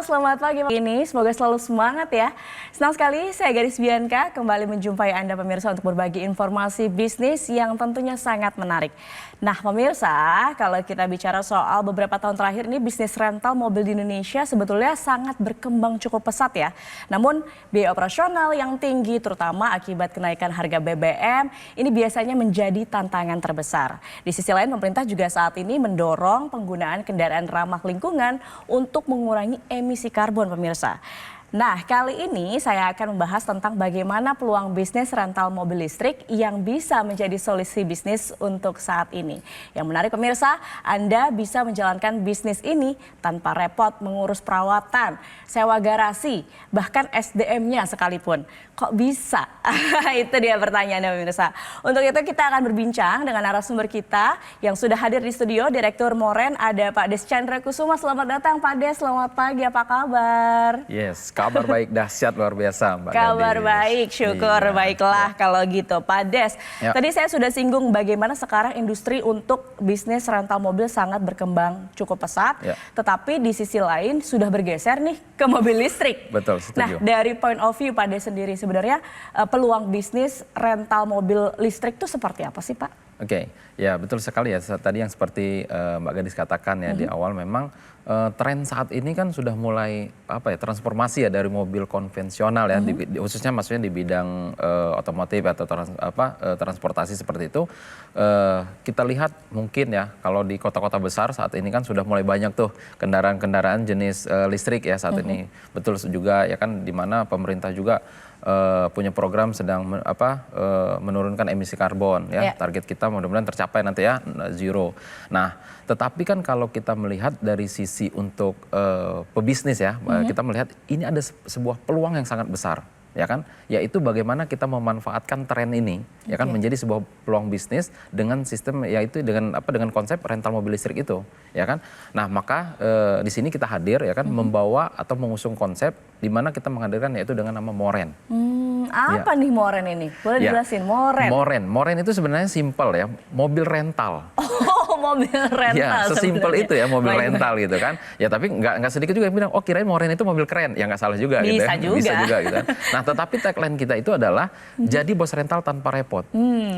selamat pagi ini. Semoga selalu semangat ya. Senang sekali saya Gadis Bianca kembali menjumpai Anda pemirsa untuk berbagi informasi bisnis yang tentunya sangat menarik. Nah pemirsa, kalau kita bicara soal beberapa tahun terakhir ini bisnis rental mobil di Indonesia sebetulnya sangat berkembang cukup pesat ya. Namun biaya operasional yang tinggi terutama akibat kenaikan harga BBM ini biasanya menjadi tantangan terbesar. Di sisi lain pemerintah juga saat ini mendorong penggunaan kendaraan ramah lingkungan untuk mengurangi emisi karbon pemirsa. Nah kali ini saya akan membahas tentang bagaimana peluang bisnis rental mobil listrik yang bisa menjadi solusi bisnis untuk saat ini. Yang menarik pemirsa, Anda bisa menjalankan bisnis ini tanpa repot mengurus perawatan, sewa garasi, bahkan SDM-nya sekalipun. Kok bisa? Itu dia pertanyaannya pemirsa. Untuk itu kita akan berbincang dengan narasumber kita yang sudah hadir di studio, Direktur Moren, ada Pak Des Chandra Kusuma. Selamat datang Pak Des, selamat pagi, apa kabar? Yes, kabar baik dahsyat luar biasa Mbak Kabar Gadis. baik, syukur baiklah kalau gitu Pak Des. Tadi saya sudah singgung bagaimana sekarang industri untuk bisnis rental mobil sangat berkembang cukup pesat. Tetapi di sisi lain sudah bergeser nih ke mobil listrik. Betul, setuju. Nah dari point of view Pak Des sendiri sebenarnya peluang bisnis rental mobil listrik itu seperti apa sih Pak? Oke, ya betul sekali ya. Tadi yang seperti Mbak Gadis katakan ya di awal memang tren saat ini kan sudah mulai transformasi ya dari mobil konvensional ya, khususnya maksudnya di bidang otomotif atau transportasi seperti itu. Kita lihat mungkin ya kalau di kota-kota besar saat ini kan sudah mulai banyak tuh kendaraan-kendaraan jenis listrik ya saat ini. Betul juga ya kan, di mana pemerintah juga punya program sedang menurunkan emisi karbon ya. Target kita mudah-mudahan tercapai nanti ya, zero. Nah, tetapi kan kalau kita melihat dari sisi untuk pebisnis ya, kita melihat ini ada sebuah peluang yang sangat besar ya kan, yaitu bagaimana kita memanfaatkan tren ini ya kan menjadi sebuah peluang bisnis dengan sistem, yaitu dengan konsep rental mobil listrik itu ya kan. Nah maka di sini kita hadir ya kan, membawa atau mengusung konsep di mana kita menghadirkan yaitu dengan nama Moren. Apa nih Moren ini? Boleh dijelasin Moren? Moren itu sebenarnya simpel ya, mobil rental. Oh, mobil rental. Ya, sesimpel itu ya, mobil rental gitu kan. Ya tapi nggak sedikit juga yang bilang, oh kirain Moren itu mobil keren. Ya nggak salah juga gitu ya. Bisa juga gitu kan. Nah tetapi tagline kita itu adalah jadi bos rental tanpa repot.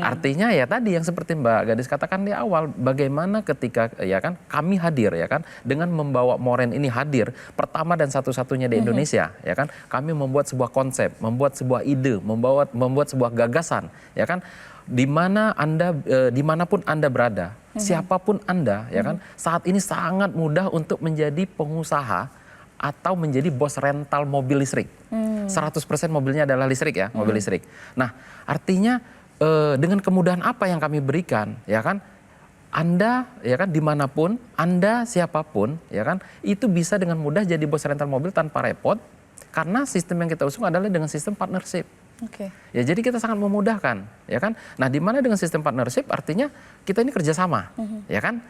Artinya ya tadi yang seperti Mbak Gadis katakan di awal, bagaimana ketika ya kan kami hadir ya kan, dengan membawa Moren ini hadir pertama dan satu-satunya di Indonesia ya kan. Kami membuat sebuah konsep, membuat sebuah ide, membuat sebuah gagasan ya kan. Dimanapun Anda berada, siapapun Anda ya kan, saat ini sangat mudah untuk menjadi pengusaha atau menjadi bos rental mobil listrik. 100% mobilnya adalah listrik ya, mobil listrik. Nah artinya dengan kemudahan apa yang kami berikan ya kan, Anda ya kan dimanapun Anda, siapapun ya kan, itu bisa dengan mudah jadi bos rental mobil tanpa repot, karena sistem yang kita usung adalah dengan sistem partnership. Ya jadi kita sangat memudahkan ya kan. Nah di mana dengan sistem partnership artinya kita ini kerjasama ya kan.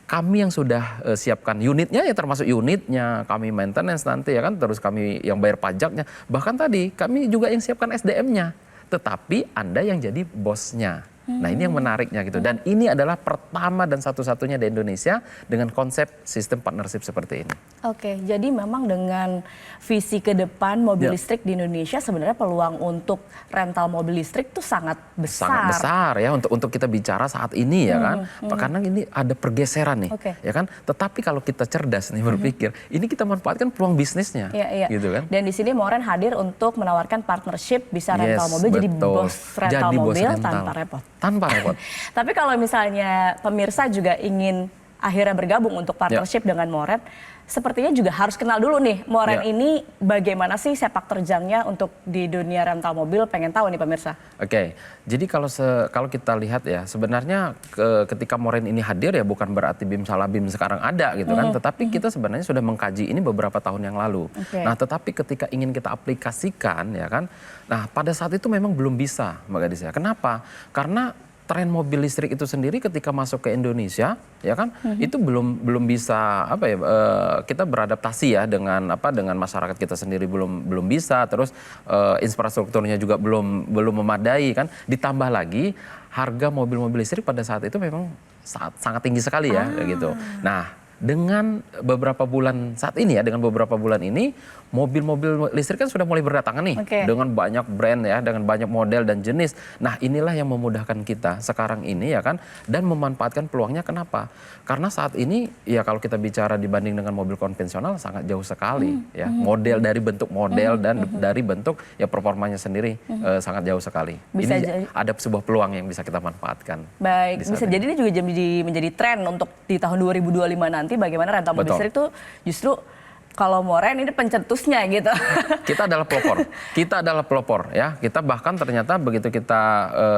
Kami yang sudah siapkan unitnya ya, termasuk unitnya, kami maintenance nanti ya kan, terus kami yang bayar pajaknya, bahkan tadi kami juga yang siapkan SDM-nya, tetapi Anda yang jadi bosnya. Nah ini yang menariknya gitu, dan ini adalah pertama dan satu-satunya di Indonesia dengan konsep sistem partnership seperti ini. Oke, jadi memang dengan visi ke depan mobil listrik di Indonesia sebenarnya peluang untuk rental mobil listrik itu sangat besar. Sangat besar ya untuk kita bicara saat ini ya kan, karena ini ada pergeseran nih ya kan. Tetapi kalau kita cerdas nih berpikir, ini kita manfaatkan peluang bisnisnya, gitu kan. Dan di sini Moren hadir untuk menawarkan partnership, bisa rental mobil, jadi bos rental mobil tanpa repot. Tanpa repot. Tapi kalau misalnya pemirsa juga ingin akhirnya bergabung untuk partnership dengan Moren, sepertinya juga harus kenal dulu nih Moren ini bagaimana sih sepak terjangnya untuk di dunia rental mobil, pengen tahu nih pemirsa. Oke, jadi kalau kita lihat ya, sebenarnya ketika Moren ini hadir ya bukan berarti BIM Salabim sekarang ada gitu kan, tetapi kita sebenarnya sudah mengkaji ini beberapa tahun yang lalu. Nah tetapi ketika ingin kita aplikasikan ya kan, nah pada saat itu memang belum bisa Mbak Gadis ya. Kenapa? Karena tren mobil listrik itu sendiri ketika masuk ke Indonesia ya kan, itu belum bisa kita beradaptasi ya dengan masyarakat kita sendiri, belum bisa, terus infrastrukturnya juga belum memadai kan, ditambah lagi harga mobil-mobil listrik pada saat itu memang sangat tinggi sekali ya gitu. Nah dengan beberapa bulan saat ini ya, dengan beberapa bulan ini mobil-mobil listrik kan sudah mulai berdatangan nih dengan banyak brand ya, dengan banyak model dan jenis. Nah, inilah yang memudahkan kita sekarang ini ya kan, dan memanfaatkan peluangnya. Kenapa? Karena saat ini ya kalau kita bicara dibanding dengan mobil konvensional sangat jauh sekali ya. Model dari bentuk model dan dari bentuk ya performanya sendiri sangat jauh sekali. Ini ada sebuah peluang yang bisa kita manfaatkan. Baik, bisa jadi ini juga menjadi tren untuk di tahun 2025 nanti bagaimana rental mobil listrik itu justru kalau Moren ini pencetusnya gitu. Kita adalah pelopor. Kita adalah pelopor ya. Kita bahkan ternyata begitu kita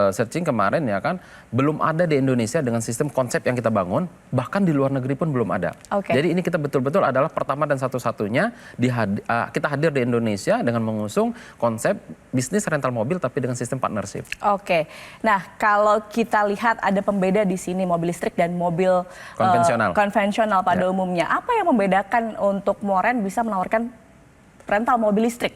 searching kemarin ya kan, belum ada di Indonesia dengan sistem konsep yang kita bangun, bahkan di luar negeri pun belum ada. Jadi ini kita betul-betul adalah pertama dan satu-satunya kita hadir di Indonesia dengan mengusung konsep bisnis rental mobil tapi dengan sistem partnership. Nah, kalau kita lihat ada pembeda di sini mobil listrik dan mobil konvensional pada umumnya. Apa yang membedakan untuk Moren bisa menawarkan rental mobil listrik?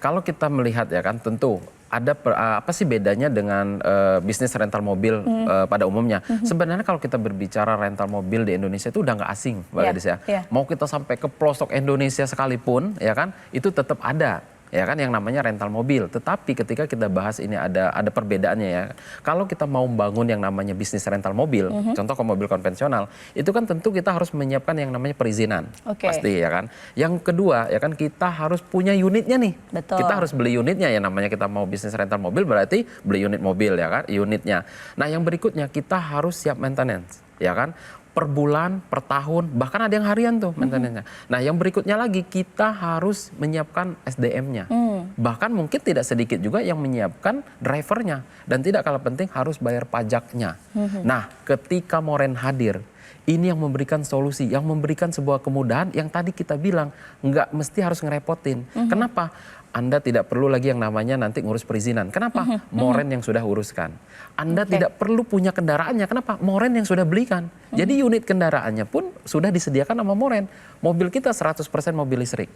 Kalau kita melihat ya kan, tentu ada apa sih bedanya dengan bisnis rental mobil pada umumnya. Sebenarnya kalau kita berbicara rental mobil di Indonesia itu udah nggak asing, Mbak Gadis ya. Mau kita sampai ke pelosok Indonesia sekalipun ya kan, itu tetap ada ya kan yang namanya rental mobil. Tetapi ketika kita bahas ini ada perbedaannya ya. Kalau kita mau membangun yang namanya bisnis rental mobil, contoh ke mobil konvensional, itu kan tentu kita harus menyiapkan yang namanya perizinan. Pasti ya kan. Yang kedua ya kan, kita harus punya unitnya nih. Kita harus beli unitnya ya, namanya kita mau bisnis rental mobil berarti beli unit mobil ya kan, unitnya. Nah, yang berikutnya kita harus siap maintenance ya kan. Per bulan, per tahun, bahkan ada yang harian tuh maintenance-nya. Nah, yang berikutnya lagi kita harus menyiapkan SDM-nya. Bahkan mungkin tidak sedikit juga yang menyiapkan drivernya. Dan tidak kalah penting harus bayar pajaknya. Nah, ketika Moren hadir, ini yang memberikan solusi, yang memberikan sebuah kemudahan yang tadi kita bilang nggak mesti harus ngerepotin. Kenapa? Anda tidak perlu lagi yang namanya nanti ngurus perizinan. Kenapa? Moren yang sudah uruskan. Anda tidak perlu punya kendaraannya. Kenapa? Moren yang sudah belikan. Jadi unit kendaraannya pun sudah disediakan sama Moren. Mobil kita 100% mobil listrik.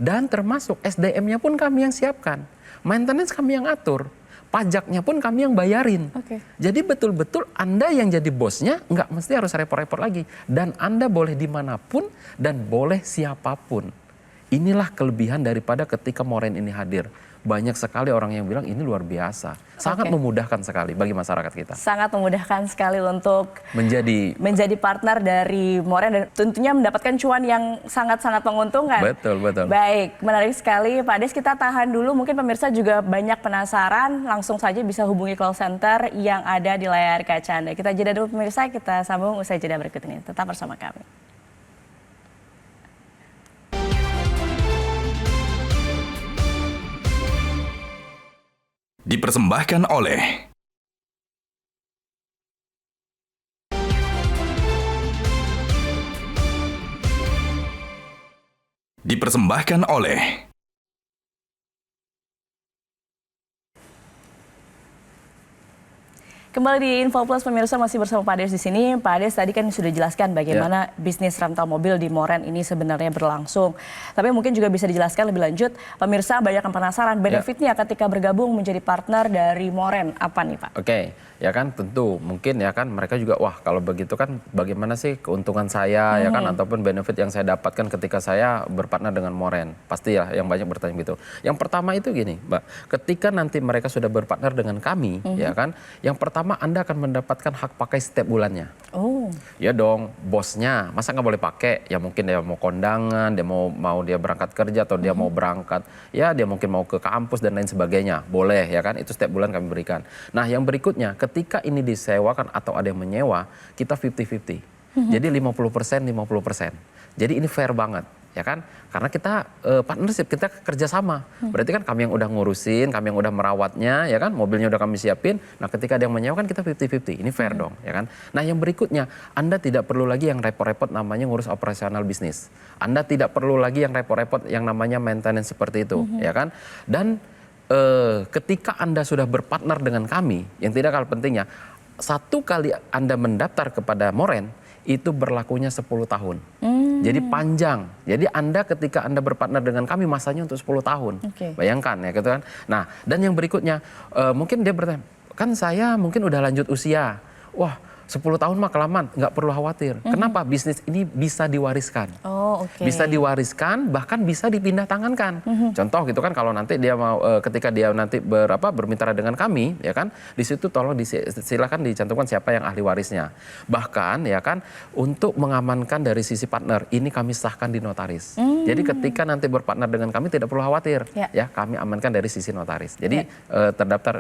Dan termasuk SDM-nya pun kami yang siapkan. Maintenance kami yang atur. Pajaknya pun kami yang bayarin. Jadi betul-betul Anda yang jadi bosnya nggak mesti harus repot-repot lagi. Dan Anda boleh dimanapun dan boleh siapapun. Inilah kelebihan daripada ketika Moren ini hadir. Banyak sekali orang yang bilang ini luar biasa. Sangat memudahkan sekali bagi masyarakat kita. Sangat memudahkan sekali untuk menjadi partner dari Moren dan tentunya mendapatkan cuan yang sangat-sangat menguntungkan. Betul. Baik, menarik sekali Pak Des, kita tahan dulu. Mungkin pemirsa juga banyak penasaran, langsung saja bisa hubungi call center yang ada di layar kaca Anda. Kita jeda dulu pemirsa, kita sambung usai jeda berikut ini. Tetap bersama kami. Dipersembahkan oleh Kembali di Info Plus pemirsa, masih bersama Pak Des di sini. Pak Des tadi kan sudah jelaskan bagaimana bisnis rental mobil di Moren ini sebenarnya berlangsung. Tapi mungkin juga bisa dijelaskan lebih lanjut. Pemirsa banyak yang penasaran benefitnya ketika bergabung menjadi partner dari Moren. Apa nih Pak? Ya kan tentu mungkin ya kan mereka juga wah kalau begitu kan bagaimana sih keuntungan saya ya kan ataupun benefit yang saya dapatkan ketika saya berpartner dengan Moren. Pasti ya yang banyak bertanya gitu. Yang pertama itu gini Mbak, ketika nanti mereka sudah berpartner dengan kami ya kan, yang pertama Anda akan mendapatkan hak pakai setiap bulannya. Ya dong, bosnya masa nggak boleh pakai? Ya mungkin dia mau kondangan, dia mau dia berangkat kerja atau dia mau berangkat, ya dia mungkin mau ke kampus dan lain sebagainya. Boleh ya kan, itu setiap bulan kami berikan. Nah yang berikutnya, ketika ini disewakan atau ada yang menyewa, kita 50-50. Jadi 50%, 50%. Jadi ini fair banget. Ya kan, karena kita partnership, kita kerjasama. Berarti kan kami yang udah ngurusin, kami yang udah merawatnya, ya kan, mobilnya udah kami siapin. Nah, ketika ada yang menyewa kan kita 50-50, ini fair dong, ya kan. Nah, yang berikutnya, Anda tidak perlu lagi yang repot-repot namanya ngurus operasional bisnis. Anda tidak perlu lagi yang repot-repot yang namanya maintenance seperti itu, ya kan. Dan ketika Anda sudah berpartner dengan kami, yang tidak kalah pentingnya, satu kali Anda mendaftar kepada Moren, itu berlakunya 10 tahun. Jadi panjang. Jadi Anda ketika Anda berpartner dengan kami masanya untuk 10 tahun. Bayangkan ya gitu kan. Nah, dan yang berikutnya mungkin dia bertanya, kan saya mungkin udah lanjut usia. Wah, 10 tahun mah kelamaan, nggak perlu khawatir. Kenapa? Bisnis ini bisa diwariskan. Oh, oke. Bisa diwariskan, bahkan bisa dipindah tangankan. Contoh gitu kan, kalau nanti dia mau ketika dia nanti bermitra dengan kami, ya kan, di situ tolong silakan dicantumkan siapa yang ahli warisnya. Bahkan ya kan, untuk mengamankan dari sisi partner, ini kami sahkan di notaris. Jadi ketika nanti berpartner dengan kami tidak perlu khawatir, ya kami amankan dari sisi notaris. Jadi terdaftar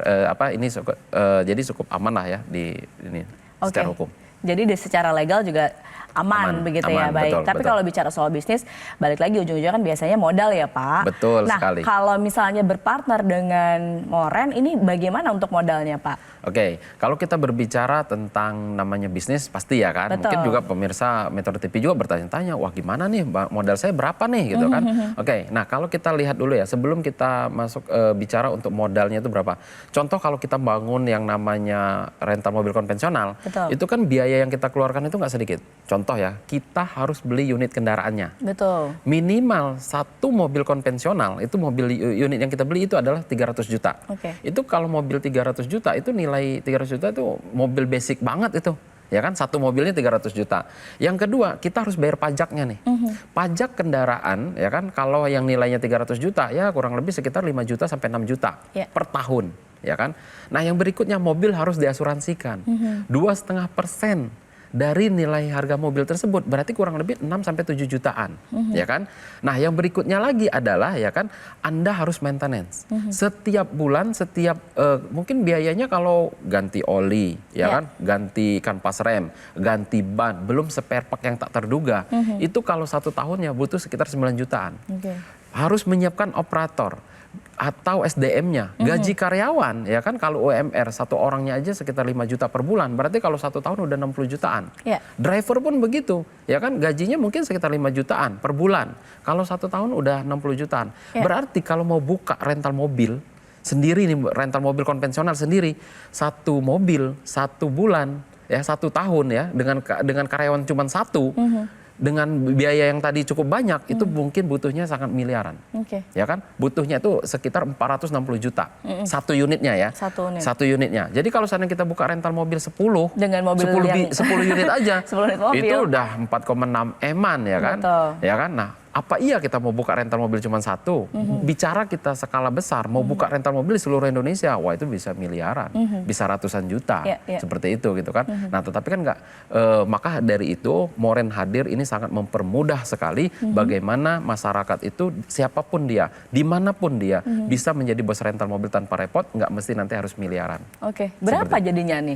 jadi cukup aman lah ya di ini. Secara hukum. Jadi secara legal juga aman begitu ya, baik. Betul, tapi kalau bicara soal bisnis, balik lagi ujung-ujungnya kan biasanya modal ya Pak. Betul nah, sekali. Kalau misalnya berpartner dengan Moren, ini bagaimana untuk modalnya Pak? Oke, kalau kita berbicara tentang namanya bisnis pasti ya kan. Betul. Mungkin juga pemirsa Metro TV juga bertanya-tanya, wah gimana nih modal saya berapa nih gitu kan. Oke, nah kalau kita lihat dulu ya, sebelum kita masuk bicara untuk modalnya itu berapa. Contoh kalau kita bangun yang namanya rental mobil konvensional, Betul. itu kan biaya yang kita keluarkan itu nggak sedikit. Contoh ya, kita harus beli unit kendaraannya. Betul. Minimal satu mobil konvensional, itu mobil unit yang kita beli itu adalah 300 juta. Oke. Itu kalau mobil 300 juta itu nilai 300 juta itu mobil basic banget itu. Ya kan, satu mobilnya 300 juta. Yang kedua, kita harus bayar pajaknya nih. Pajak kendaraan, ya kan, kalau yang nilainya 300 juta, ya kurang lebih sekitar 5 juta sampai 6 juta per tahun. Ya kan. Nah yang berikutnya, mobil harus diasuransikan. 2,5% dari nilai harga mobil tersebut, berarti kurang lebih 6 sampai 7 jutaan, ya kan? Nah, yang berikutnya lagi adalah ya kan, Anda harus maintenance. Setiap bulan, mungkin biayanya kalau ganti oli, ya kan, ganti kanvas rem, ganti ban, belum spare part yang tak terduga. Itu kalau 1 tahunnya butuh sekitar 9 jutaan. Harus menyiapkan operator atau SDM-nya, gaji karyawan, ya kan, kalau UMR satu orangnya aja sekitar 5 juta per bulan, berarti kalau 1 tahun udah 60 jutaan. Driver pun begitu, ya kan, gajinya mungkin sekitar 5 jutaan per bulan, kalau 1 tahun udah 60 jutaan. Berarti kalau mau buka rental mobil sendiri nih, rental mobil konvensional sendiri, 1 mobil 1 bulan, ya 1 tahun ya, dengan karyawan cuma 1, dengan biaya yang tadi cukup banyak, itu mungkin butuhnya sangat miliaran. Ya kan? Butuhnya itu sekitar 460 juta. Satu unitnya ya. Satu unitnya. Jadi kalau seandainya kita buka rental mobil 10, dengan mobil 10 unit aja, 10 unit mobil. itu udah 4,6 eman ya kan? Betul. Ya kan? Nah, apa iya kita mau buka rental mobil cuma 1? Bicara kita skala besar, mau buka rental mobil di seluruh Indonesia, wah itu bisa miliaran, bisa ratusan juta, seperti itu gitu kan. Nah tetapi kan nggak, maka dari itu Moren hadir ini sangat mempermudah sekali bagaimana masyarakat itu siapapun dia, dimanapun dia, bisa menjadi bos rental mobil tanpa repot, nggak mesti nanti harus miliaran. Berapa jadinya nih?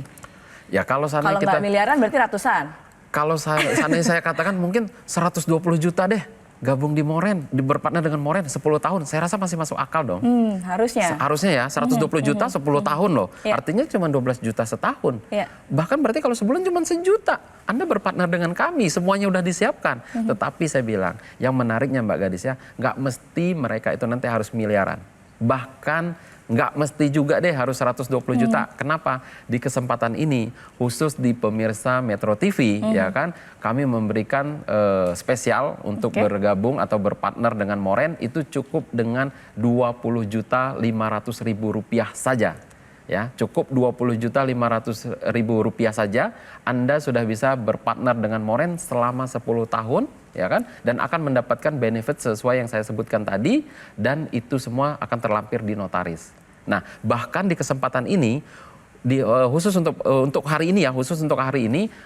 Ya kalau nggak miliaran berarti ratusan? Kalau seandainya saya katakan mungkin 120 juta deh. Gabung di Moren, berpartner dengan Moren 10 tahun, saya rasa masih masuk akal dong. Harusnya. Harusnya ya, 120 juta 10 tahun loh. Artinya cuma 12 juta setahun. Bahkan berarti kalau sebulan cuma 1 juta. Anda berpartner dengan kami, semuanya udah disiapkan. Tetapi saya bilang, yang menariknya Mbak Gadis ya, nggak mesti mereka itu nanti harus miliaran. Bahkan nggak mesti juga deh harus 120 juta. Kenapa? Di kesempatan ini, khusus di pemirsa Metro TV, ya kan, kami memberikan spesial untuk bergabung atau berpartner dengan Moren, itu cukup dengan 20.500.000 rupiah saja. Ya, cukup 20.500.000 rupiah saja, Anda sudah bisa berpartner dengan Moren selama 10 tahun, ya kan, dan akan mendapatkan benefit sesuai yang saya sebutkan tadi, dan itu semua akan terlampir di notaris. Nah, bahkan di kesempatan ini, khusus untuk hari ini ya,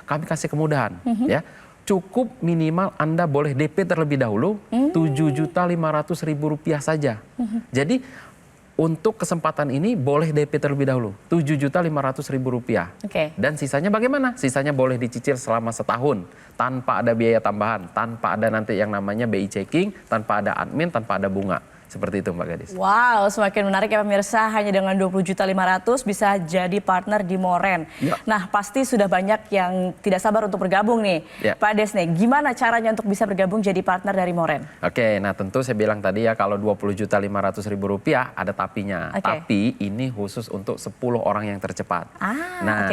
kami kasih kemudahan, ya. Cukup minimal Anda boleh DP terlebih dahulu 7.500.000 rupiah saja. Jadi untuk kesempatan ini boleh DP terlebih dahulu 7.500.000 rupiah. Dan sisanya bagaimana? Sisanya boleh dicicil selama setahun tanpa ada biaya tambahan, tanpa ada nanti yang namanya BI checking, tanpa ada admin, tanpa ada bunga. Seperti itu Mbak Gadis. Wow, semakin menarik ya pemirsa, hanya dengan 20.500.000 bisa jadi partner di Moren. Nah, pasti sudah banyak yang tidak sabar untuk bergabung nih. Pak Des nih, gimana caranya untuk bisa bergabung jadi partner dari Moren? Oke, nah tentu saya bilang tadi ya, kalau 20.500.000 rupiah ada tapinya. Tapi ini khusus untuk 10 orang yang tercepat.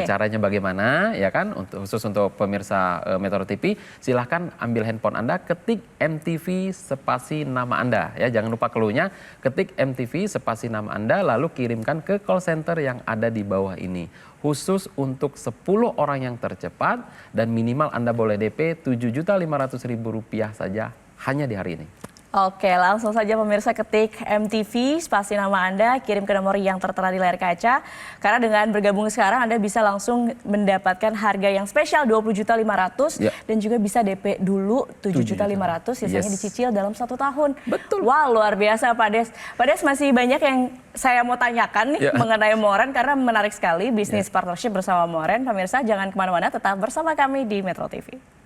Caranya bagaimana? Ya kan, khusus untuk pemirsa Metro TV, silahkan ambil handphone Anda, ketik MTV spasi nama Anda. Ya, jangan lupa keluar clue-nya ketik MTV spasi nama Anda lalu kirimkan ke call center yang ada di bawah ini. Khusus untuk 10 orang yang tercepat dan minimal Anda boleh DP Rp7.500.000 saja hanya di hari ini. Oke, langsung saja pemirsa ketik MTV, spasi nama Anda, kirim ke nomor yang tertera di layar kaca. Karena dengan bergabung sekarang Anda bisa langsung mendapatkan harga yang spesial Rp20.500.000 dan juga bisa DP dulu Rp7.500.000, sisanya dicicil dalam 1 tahun. Betul. Wah, luar biasa Pak Des. Pak Des, masih banyak yang saya mau tanyakan nih mengenai Moren karena menarik sekali bisnis partnership bersama Moren. Pemirsa jangan kemana-mana, tetap bersama kami di Metro TV.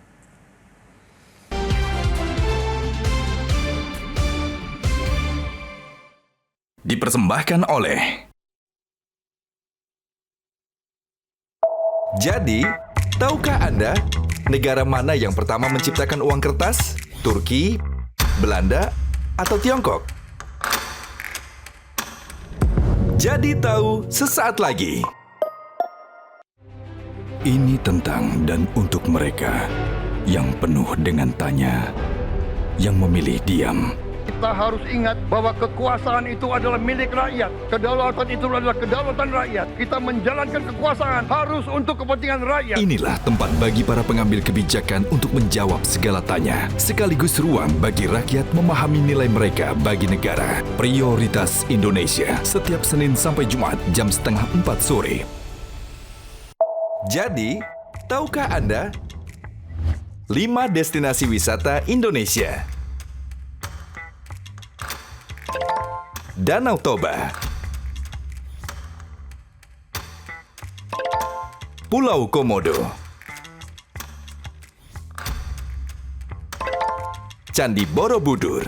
Dipersembahkan oleh. Jadi, tahukah Anda negara mana yang pertama menciptakan uang kertas? Turki, Belanda, atau Tiongkok? Jadi tahu sesaat lagi. Ini tentang dan untuk mereka yang penuh dengan tanya, yang memilih diam. Kita harus ingat bahwa kekuasaan itu adalah milik rakyat. Kedaulatan itu adalah kedaulatan rakyat. Kita menjalankan kekuasaan harus untuk kepentingan rakyat. Inilah tempat bagi para pengambil kebijakan untuk menjawab segala tanya. Sekaligus ruang bagi rakyat memahami nilai mereka bagi negara. Prioritas Indonesia. Setiap Senin sampai Jumat jam 3:30 sore. Jadi, tahukah Anda 5 destinasi wisata Indonesia? Danau Toba, Pulau Komodo, Candi Borobudur,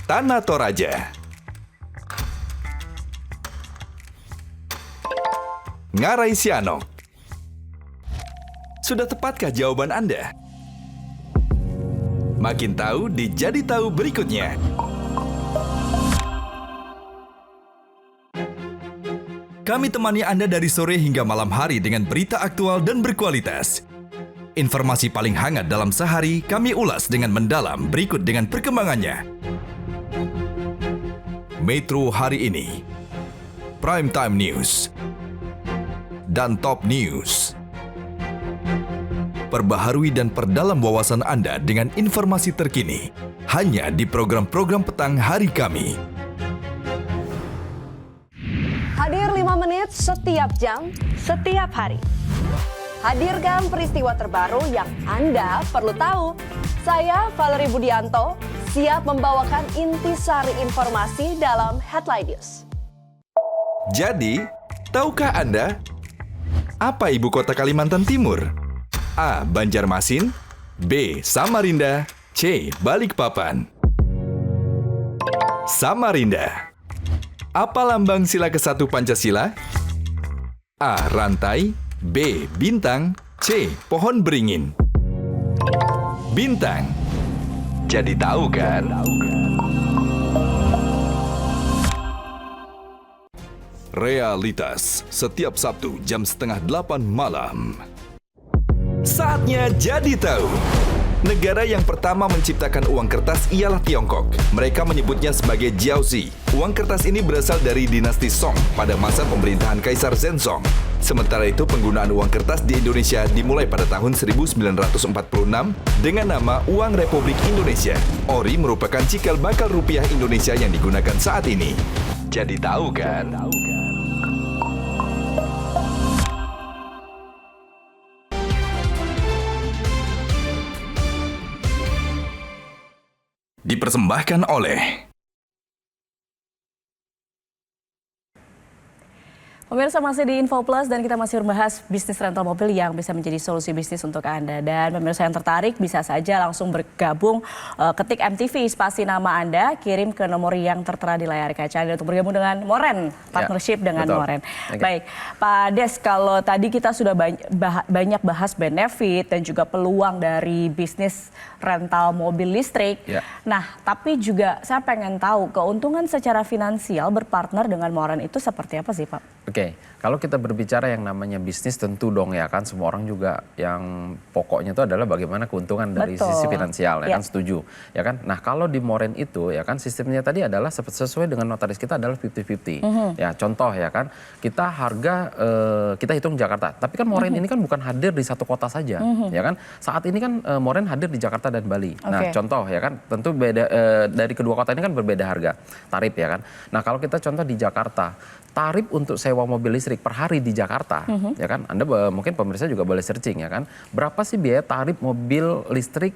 Tanah Toraja, Ngarai Sianok. Sudah tepatkah jawaban Anda? Makin tahu di Jadi Tahu berikutnya. Kami temani Anda dari sore hingga malam hari dengan berita aktual dan berkualitas. Informasi paling hangat dalam sehari kami ulas dengan mendalam berikut dengan perkembangannya. Metro hari ini, Prime Time News, dan Top News. Perbaharui dan perdalam wawasan Anda dengan informasi terkini hanya di program-program petang hari kami. Hadir 5 menit setiap jam, setiap hari. Hadirkan peristiwa terbaru yang Anda perlu tahu. Saya Valerie Budianto, siap membawakan intisari informasi dalam Headline News. Jadi, tahukah Anda apa ibu kota Kalimantan Timur? A. Banjarmasin, B. Samarinda, C. Balikpapan. Samarinda. Apa lambang sila ke-1 Pancasila? A. Rantai, B. Bintang, C. Pohon beringin. Bintang. Jadi tahu kan? Realitas setiap Sabtu jam 7:30 malam. Saatnya jadi tahu. Negara yang pertama menciptakan uang kertas ialah Tiongkok. Mereka menyebutnya sebagai Jiaozi. Uang kertas ini berasal dari dinasti Song pada masa pemerintahan Kaisar Zhenzong. Sementara itu penggunaan uang kertas di Indonesia dimulai pada tahun 1946 dengan nama Uang Republik Indonesia. Ori merupakan cikal bakal rupiah Indonesia yang digunakan saat ini. Jadi tahu kan? Dipersembahkan oleh. Pemirsa masih di Info Plus dan kita masih membahas bisnis rental mobil yang bisa menjadi solusi bisnis untuk Anda. Dan pemirsa yang tertarik bisa saja langsung bergabung, ketik MTV spasi nama Anda, kirim ke nomor yang tertera di layar kaca Anda untuk bergabung dengan Moren, partnership dengan betul. Moren. Okay. Baik, Pak Des, kalau tadi kita sudah banyak bahas benefit dan juga peluang dari bisnis rental mobil listrik. Nah, tapi juga saya pengen tahu keuntungan secara finansial berpartner dengan Moren itu seperti apa sih, Pak? Oke, Oke, kalau kita berbicara yang namanya bisnis tentu dong ya kan semua orang juga yang pokoknya itu adalah bagaimana keuntungan dari Betul. sisi finansial ya Ya. kan setuju ya kan. Nah kalau di Moren itu ya kan sistemnya tadi adalah sesuai dengan notaris kita adalah 50-50 ya contoh ya kan kita harga kita hitung Jakarta tapi kan Moren ini kan bukan hadir di satu kota saja ya kan saat ini kan Moren hadir di Jakarta dan Bali. Nah Oke. contoh ya kan tentu beda dari kedua kota ini kan berbeda harga tarif ya kan. Nah kalau kita contoh di Jakarta tarif untuk sewa mobil listrik per hari di Jakarta, ya kan? Anda mungkin pemirsa juga boleh searching ya kan. Berapa sih biaya tarif mobil listrik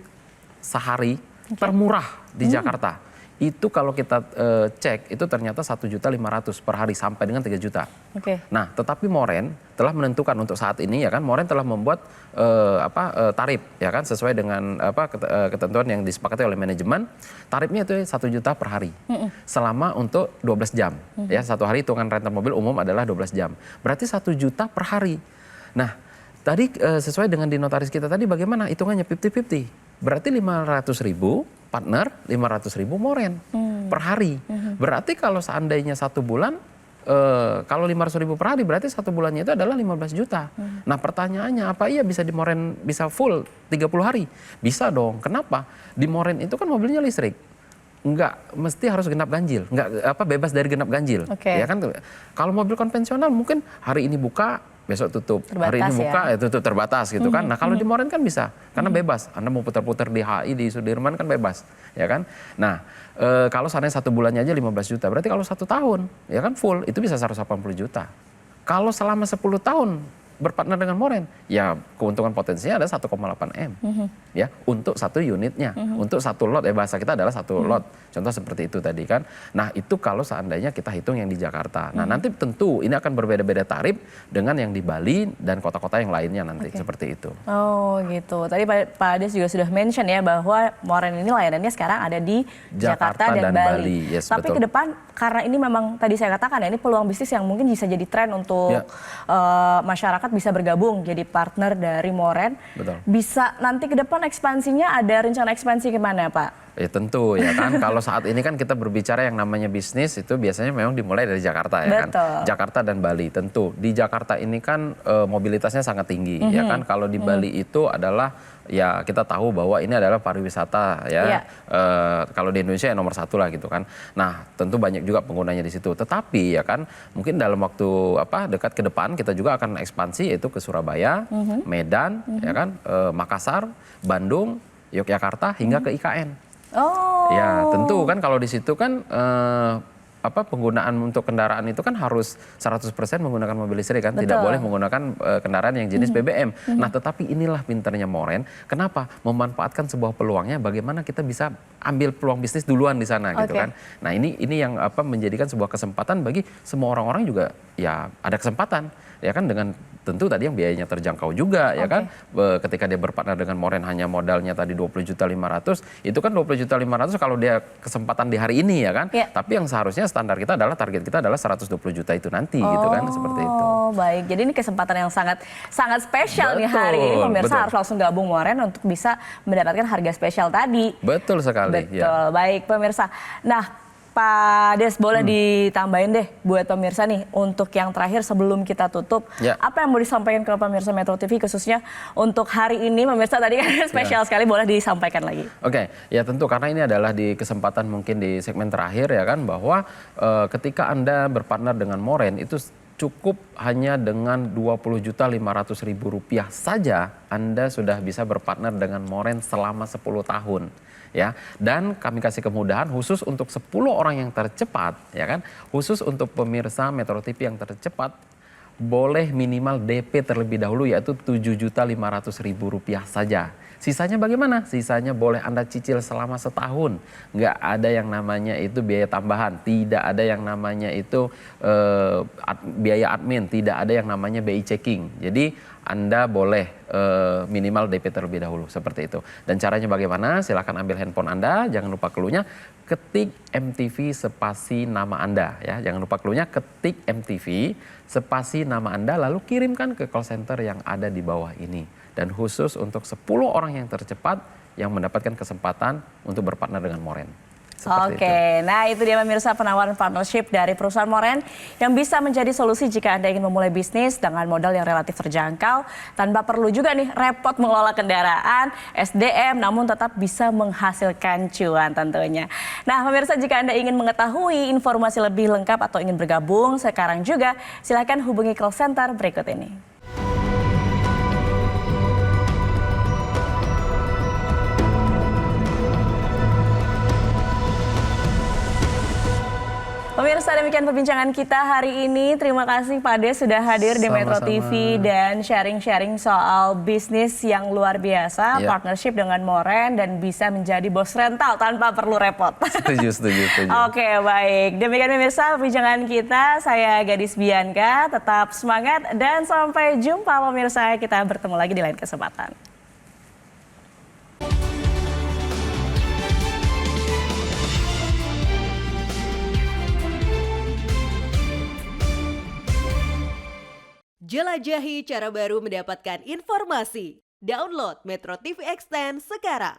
sehari termurah di Jakarta? Itu kalau kita cek itu ternyata 1.500.000 per hari sampai dengan 3 juta. Oke. Nah, tetapi Moren telah menentukan untuk saat ini ya kan Moren telah membuat tarif ya kan sesuai dengan ketentuan yang disepakati oleh manajemen. Tarifnya itu 1 juta per hari. Selama untuk 12 jam. Ya, satu hari hitungan rental mobil umum adalah 12 jam. Berarti 1 juta per hari. Nah, tadi sesuai dengan di notaris kita tadi bagaimana hitungannya 50-50. Berarti 500.000 partner, 500.000 Moren per hari. Berarti kalau seandainya 1 bulan kalau 500.000 per hari berarti 1 bulannya itu adalah 15 juta. Nah pertanyaannya apa iya bisa di Moren bisa full 30 hari? Bisa dong. Kenapa? Di Moren itu kan mobilnya listrik. Enggak mesti harus genap ganjil. Enggak bebas dari genap ganjil. Oke. Ya kan kalau mobil konvensional mungkin hari ini buka besok tutup. Terbatas Hari ini buka ya. tutup terbatas gitu kan. Nah kalau di Moren kan bisa karena bebas. Anda mau putar-putar di HI di Sudirman kan bebas, ya kan. Nah kalau seandainya 1 bulannya aja 15 juta, berarti kalau 1 tahun ya kan full itu bisa 180 juta. Kalau selama 10 tahun berpartner dengan Moren, ya keuntungan potensinya ada 1,8 M, ya untuk 1 unitnya, untuk 1 lot ya bahasa kita adalah 1 lot, contoh seperti itu tadi kan. Nah itu kalau seandainya kita hitung yang di Jakarta. Nah nanti tentu ini akan berbeda-beda tarif dengan yang di Bali dan kota-kota yang lainnya nanti seperti itu. Oh gitu. Tadi Pak Ades juga sudah mention ya bahwa Moren ini layanannya sekarang ada di Jakarta dan Bali. Yes, Tapi betul. ke depan karena ini memang tadi saya katakan ya ini peluang bisnis yang mungkin bisa jadi tren untuk Ya. masyarakat bisa bergabung jadi partner dari Moren. Betul. Bisa nanti ke depan ekspansinya ada rencana ekspansi kemana Pak? Ya tentu ya kan kalau saat ini kan kita berbicara yang namanya bisnis itu biasanya memang dimulai dari Jakarta ya kan. Betul. Jakarta dan Bali tentu. Di Jakarta ini kan mobilitasnya sangat tinggi ya kan. Kalau di Bali itu adalah ya kita tahu bahwa ini adalah pariwisata ya. Iya. Kalau di Indonesia ya nomor 1 lah gitu kan. Nah tentu banyak juga penggunanya di situ. Tetapi ya kan mungkin dalam waktu dekat ke depan kita juga akan ekspansi yaitu ke Surabaya, Medan ya kan, Makassar, Bandung, Yogyakarta hingga ke IKN. Oh. Ya tentu kan kalau di situ kan penggunaan untuk kendaraan itu kan harus 100% menggunakan mobil listrik kan, tidak Betul. boleh menggunakan kendaraan yang jenis BBM. Nah tetapi inilah pinternya Moren, kenapa? Memanfaatkan sebuah peluangnya, bagaimana kita bisa ambil peluang bisnis duluan di sana gitu Oke. kan. Nah ini yang menjadikan sebuah kesempatan bagi semua orang-orang juga ya ada kesempatan ya kan dengan tentu tadi yang biayanya terjangkau juga ya kan. Ketika dia berpartner dengan Moren hanya modalnya tadi 20.500.000 itu kan 20.500.000 kalau dia kesempatan di hari ini ya kan. Ya. Tapi yang seharusnya standar kita adalah target kita adalah 120 juta itu nanti gitu kan seperti itu. Oh baik, jadi ini kesempatan yang sangat spesial nih Betul, hari ini. Pemirsa betul. harus langsung gabung Moren untuk bisa mendapatkan harga spesial tadi. Betul sekali. Betul, baik pemirsa. Nah Pak Des boleh ditambahin deh buat pemirsa nih untuk yang terakhir sebelum kita tutup. Ya. Apa yang mau disampaikan ke pemirsa Metro TV khususnya untuk hari ini pemirsa tadi kan spesial sekali boleh disampaikan lagi. Oke, ya tentu karena ini adalah di kesempatan mungkin di segmen terakhir ya kan bahwa ketika Anda berpartner dengan Moren itu cukup hanya dengan Rp20.500.000 saja Anda sudah bisa berpartner dengan Moren selama 10 tahun. Ya, dan kami kasih kemudahan khusus untuk 10 orang yang tercepat, ya kan? Khusus untuk pemirsa Metro TV yang tercepat, boleh minimal DP terlebih dahulu yaitu Rp7.500.000 saja. Sisanya bagaimana? Sisanya boleh Anda cicil selama setahun. Nggak ada yang namanya itu biaya tambahan, tidak ada yang namanya itu biaya admin, tidak ada yang namanya BI checking. Jadi Anda boleh minimal DP terlebih dahulu seperti itu. Dan caranya bagaimana? Silakan ambil handphone Anda, jangan lupa clue-nya, ketik MTV spasi nama Anda ya. Jangan lupa clue-nya, ketik MTV spasi nama Anda lalu kirimkan ke call center yang ada di bawah ini. Dan khusus untuk 10 orang yang tercepat yang mendapatkan kesempatan untuk berpartner dengan Moren. Seperti Oke, nah itu dia pemirsa penawaran partnership dari perusahaan Moren yang bisa menjadi solusi jika Anda ingin memulai bisnis dengan modal yang relatif terjangkau tanpa perlu juga nih repot mengelola kendaraan, SDM, namun tetap bisa menghasilkan cuan tentunya. Nah pemirsa, jika Anda ingin mengetahui informasi lebih lengkap atau ingin bergabung sekarang juga, silakan hubungi call center berikut ini. Pemirsa, demikian perbincangan kita hari ini. Terima kasih Pak Des sudah hadir di Metro Sama-sama. TV dan sharing-sharing soal bisnis yang luar biasa, Ya. partnership dengan Moren dan bisa menjadi bos rental tanpa perlu repot. Setuju. Oke, baik. Demikian pemirsa perbincangan kita. Saya Gadis Bianca, tetap semangat dan sampai jumpa pemirsa. Kita bertemu lagi di lain kesempatan. Jelajahi cara baru mendapatkan informasi. Download Metro TV Extend sekarang.